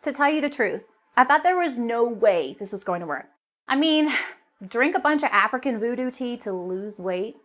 To tell you the truth, I thought there was no way this was going to work. I mean, drink a bunch of African voodoo tea to lose weight?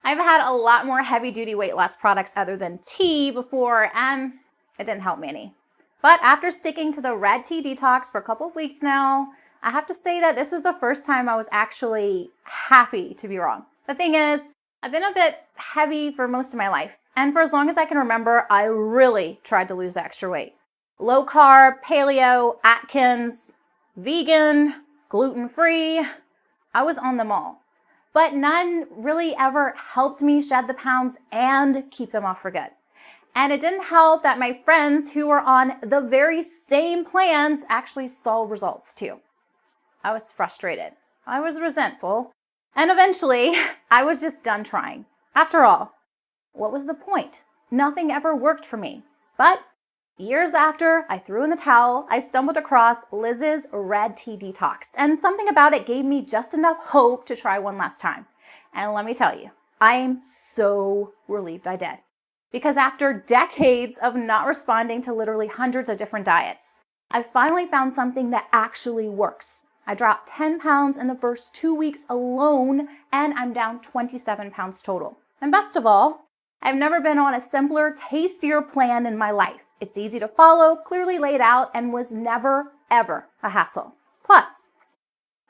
I've had a lot more heavy-duty weight loss products other than tea before, and it didn't help me any. But after sticking to the Red Tea Detox for a couple of weeks now, I have to say that this was the first time I was actually happy to be wrong. The thing is, I've been a bit heavy for most of my life, and for as long as I can remember, I really tried to lose the extra weight. Low carb, paleo, Atkins, vegan, gluten-free, I was on them all. But none really ever helped me shed the pounds and keep them off for good. And it didn't help that my friends who were on the very same plans actually saw results too. I was frustrated. I was resentful. And eventually, I was just done trying. After all, what was the point? Nothing ever worked for me. But years after I threw in the towel, I stumbled across Liz's Red Tea Detox, and something about it gave me just enough hope to try one last time. And let me tell you, I am so relieved I did. Because after decades of not responding to literally hundreds of different diets, I finally found something that actually works. I dropped 10 pounds in the first 2 weeks alone, and I'm down 27 pounds total. And best of all, I've never been on a simpler, tastier plan in my life. It's easy to follow, clearly laid out, and was never, ever a hassle. Plus,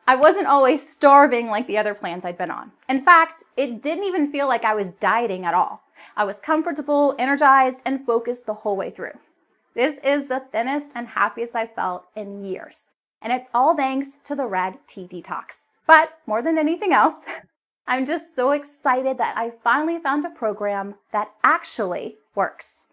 I wasn't always starving like the other plans I'd been on. In fact, it didn't even feel like I was dieting at all. I was comfortable, energized, and focused the whole way through. This is the thinnest and happiest I've felt in years. And it's all thanks to the Red Tea Detox. But more than anything else, I'm just so excited that I finally found a program that actually works.